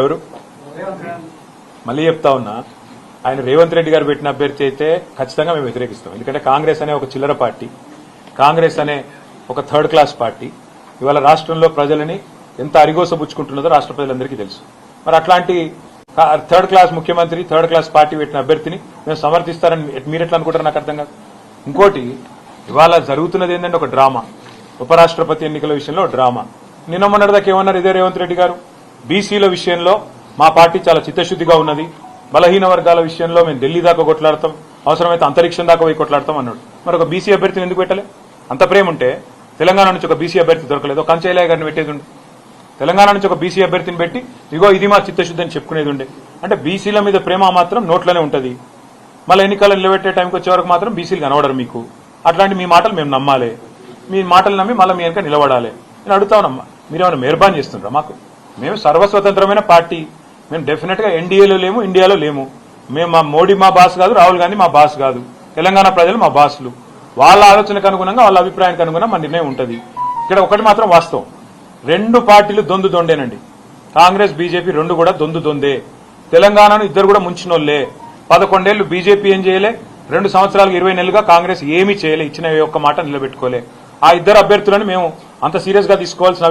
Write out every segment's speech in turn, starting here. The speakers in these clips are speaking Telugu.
ఎవరు మళ్ళీ చెప్తా ఉన్నా, ఆయన రేవంత్ రెడ్డి గారు పెట్టిన అభ్యర్థి అయితే ఖచ్చితంగా మేము వ్యతిరేకిస్తాం. ఎందుకంటే కాంగ్రెస్ అనే ఒక చిల్లర పార్టీ, కాంగ్రెస్ అనే ఒక థర్డ్ క్లాస్ పార్టీ ఇవాళ రాష్ట్రంలో ప్రజలని ఎంత అరిగోసబుచ్చుకుంటున్నదో రాష్ట్ర ప్రజలందరికీ తెలుసు. మరి అట్లాంటి థర్డ్ క్లాస్ ముఖ్యమంత్రి, థర్డ్ క్లాస్ పార్టీ పెట్టిన అభ్యర్థిని మేము సమర్థిస్తారని మీరెట్లా అనుకుంటారు? నాకు అర్థం కాదు. ఇంకోటి, ఇవాళ జరుగుతున్నది ఏంటంటే ఒక డ్రామా, ఉపరాష్ట్రపతి ఎన్నికల విషయంలో డ్రామా. నిన్న మొన్నటిదాకా ఏమన్నారు ఇదే రేవంత్ రెడ్డి గారు, బీసీల విషయంలో మా పార్టీ చాలా చిత్తశుద్దిగా ఉన్నది, బలహీన వర్గాల విషయంలో మేము ఢిల్లీ దాకా కొట్లాడతాం, అవసరమైతే అంతరిక్షం దాకా పోయి కొట్లాడతాం అన్నాడు. మరి ఒక బీసీ అభ్యర్థిని ఎందుకు పెట్టలే? అంత ప్రేమ ఉంటే తెలంగాణ నుంచి ఒక బీసీ అభ్యర్థి దొరకలేదు, ఒక కంచైలయ్య గారిని పెట్టేది ఉండే. తెలంగాణ నుంచి ఒక బీసీ అభ్యర్థిని పెట్టి ఇగో ఇది మా చిత్తశుద్ధి అని చెప్పుకునేది ఉండే. అంటే బీసీల మీద ప్రేమ మాత్రం నోట్లోనే ఉంటుంది, మళ్ళీ ఎన్నికలు నిలబెట్టే టైంకి వచ్చే వరకు మాత్రం బీసీలు కనబడరు మీకు. అట్లాంటి మీ మాటలు మేము నమ్మాలి, మీ మాటలు నమ్మి మళ్ళీ మీ వెనక నిలబడాలి. నేను అడుగుతా ఉన్నామ్మా, మీరేమైనా మెహర్బాన్ చేస్తుండ్రా మాకు? మేము సర్వస్వతంత్రమైన పార్టీ, మేము డెఫినెట్ గా ఎన్డీఏలో లేము, ఇండియాలో లేము. మేము మా మోడీ మా బాస్ కాదు, రాహుల్ గాంధీ మా బాస్ కాదు, తెలంగాణ ప్రజలు మా బాసులు. వాళ్ళ ఆలోచనకు అనుగుణంగా, వాళ్ళ అభిప్రాయానికి అనుగుణంగా మన నిర్ణయం ఉంటుంది. ఇక్కడ ఒకటి మాత్రం వాస్తవం, రెండు పార్టీలు దొందు దొండేనండి. కాంగ్రెస్ బీజేపీ రెండు కూడా దొందు దొందే. తెలంగాణను ఇద్దరు కూడా ముంచినోళ్లే. 11 ఏళ్లు బీజేపీ ఏం చేయలే, 2 సంవత్సరాలకు 20 నెలలుగా కాంగ్రెస్ ఏమీ చేయలే, ఇచ్చిన ఒక్క మాట నిలబెట్టుకోలే. ఆ ఇద్దరు అభ్యర్థులను మేము అంత సీరియస్ గా తీసుకోవాల్సిన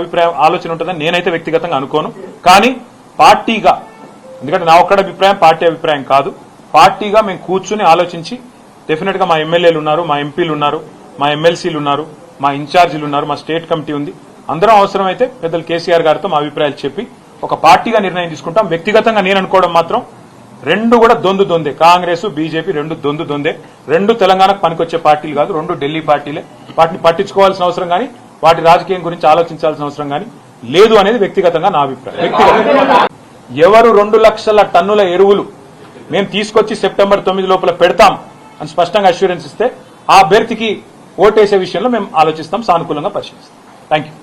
ఆలోచన ఉంటుందని నేనైతే వ్యక్తిగతంగా అనుకోను. కానీ పార్టీగా, ఎందుకంటే నా ఒక్కడ అభిప్రాయం పార్టీ అభిప్రాయం కాదు, పార్టీగా మేము కూర్చుని ఆలోచించి డెఫినెట్ గా మా ఎమ్మెల్యేలు ఉన్నారు, మా ఎంపీలు ఉన్నారు, మా ఎమ్మెల్సీలు ఉన్నారు, మా ఇన్ఛార్జీలు ఉన్నారు, మా స్టేట్ కమిటీ ఉంది, అందరం అవసరమైతే పెద్దలు కేసీఆర్ గారితో మా అభిప్రాయాలు చెప్పి ఒక పార్టీగా నిర్ణయం తీసుకుంటాం. వ్యక్తిగతంగా నేను అనుకోవడం మాత్రం రెండు కూడా దొందు దొందే, కాంగ్రెస్ బీజేపీ రెండు దొందు దొందే. రెండు తెలంగాణకు పనికొచ్చే పార్టీలు కాదు, రెండు ఢిల్లీ పార్టీలే. వాటిని పట్టించుకోవాల్సిన అవసరం కానీ, వాటి రాజకీయం గురించి ఆలోచించాల్సిన అవసరం కానీ లేదు అనేది వ్యక్తిగతంగా నా అభిప్రాయం. వ్యక్తిగతంగా ఎవరు 2 లక్షల టన్నుల ఎరువులు మేము తీసుకొచ్చి సెప్టెంబర్ 9 లోపల పెడతాం అని స్పష్టంగా అష్యూరెన్స్ ఇస్తే ఆ అభ్యర్థికి ఓటేసే విషయంలో మేము ఆలోచిస్తాం, సానుకూలంగా పరిశీలిస్తాం. Thank you.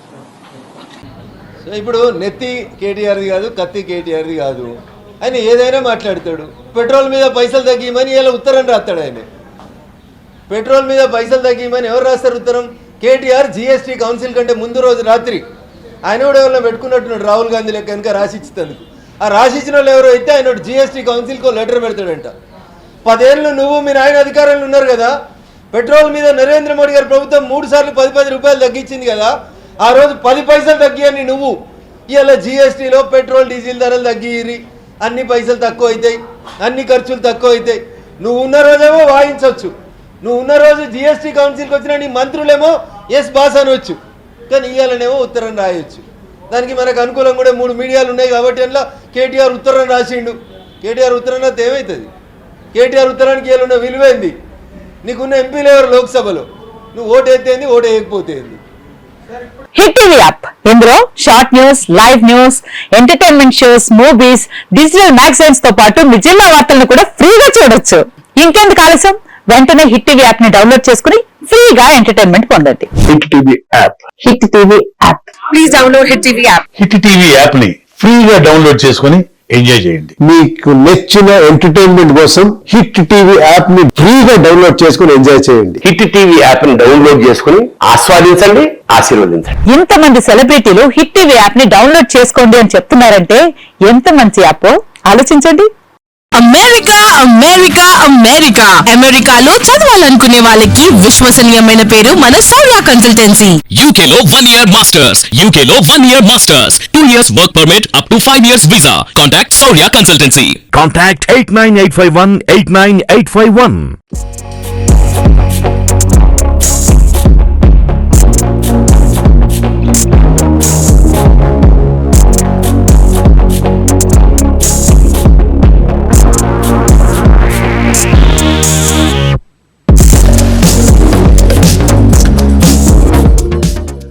సో ఇప్పుడు నెత్తి కేటీఆర్ది కాదు, కత్తి కేటీఆర్ది కాదు, ఆయన ఏదైనా మాట్లాడతాడు. పెట్రోల్ మీద పైసలు తగ్గిమని ఇలా ఉత్తరం రాస్తాడు ఆయన. పెట్రోల్ మీద పైసలు తగ్గిమని ఎవరు రాస్తారు ఉత్తరం? కేటీఆర్ జీఎస్టీ కౌన్సిల్ కంటే ముందు రోజు రాత్రి ఆయన కూడా ఎవరైనా పెట్టుకున్నట్టున్నాడు, రాహుల్ గాంధీ లెక్క కనుక రాసిచ్చేందుకు. ఆ రాసిచ్చిన వాళ్ళు ఎవరో అయితే ఆయన జీఎస్టీ కౌన్సిల్కి లెటర్ పెడతాడంట. 10 ఏళ్ళు నువ్వు మీరు ఆయన అధికారంలో ఉన్నారు కదా, పెట్రోల్ మీద నరేంద్ర మోడీ గారి ప్రభుత్వం 3 సార్లు 10 రూపాయలు తగ్గించింది కదా, ఆ రోజు 10 పైసలు తగ్గియని నువ్వు ఇవాళ జీఎస్టీలో పెట్రోల్ డీజిల్ ధరలు తగ్గిరి, అన్ని పైసలు తక్కువ అవుతాయి, అన్ని ఖర్చులు తక్కువ అవుతాయి. నువ్వు ఉన్న రోజేమో వాయించవచ్చు, నువ్వు ఉన్న రోజు జీఎస్టీ కౌన్సిల్కి వచ్చిన నీ మంత్రులేమో ఎస్ బాస్ అనవచ్చు, కానీ ఇవాళనేమో ఉత్తరం రాయొచ్చు. దానికి మనకు అనుకూలం కూడా 3 మీడియాలు ఉన్నాయి కాబట్టి అందులో కేటీఆర్ ఉత్తరం రాసిండు. కేటీఆర్ ఉత్తరం రాస్తే ఏమవుతుంది? కేటీఆర్ ఉత్తరానికి ఇవాళ విలువైంది. నీకున్న ఎంపీలు ఎవరు లోక్సభలో? నువ్వు ఓటు ఎత్తేంది, ఓటు వేయకపోతేంది. హిట్ టీవీ యాప్, ఇందులో short news, live news, entertainment shows, movies, digital magazines తో పాటు మీ జిల్లా వార్తలను కూడా ఫ్రీగా చూడొచ్చు. ఇంకెందుకు ఆలస్యం, వెంటనే హిట్ టీవీ యాప్ ని డౌన్లోడ్ చేసుకుని ఫ్రీగా ఎంటర్టైన్మెంట్ పొందండి. Hit TV app, hit TV app, please download hit TV app. Hit TV app ని ఫ్రీగా డౌన్లోడ్ చేసుకుని ఎంజాయ్ చేయండి. మీకు నచ్చిన ఎంటర్టైన్మెంట్ కోసం హిట్ టీవీ యాప్ ని ఫ్రీగా డౌన్లోడ్ చేసుకుని ఎంజాయ్ చేయండి. హిట్ టీవీ యాప్ ని డౌన్లోడ్ చేసుకుని ఆస్వాదించండి, ఆశీర్వదించండి. ఇంతమంది సెలబ్రిటీలు హిట్ టీవీ యాప్ ని డౌన్లోడ్ చేసుకోండి అని చెప్తున్నారంటే ఎంత మంచి యాప్ ఆలోచించండి. అమెరికా అమెరికా అమెరికా అమెరికాలో చదవాలనుకునే వాళ్ళకి విశ్వసనీయమైన పేరు మన సౌర్య కన్సల్టెన్సీ. UK లో 1 year masters, UK లో 1 year masters, 2 years work permit up to 5 years visa. Contact Saurya Consultancy. Contact 89851 89851.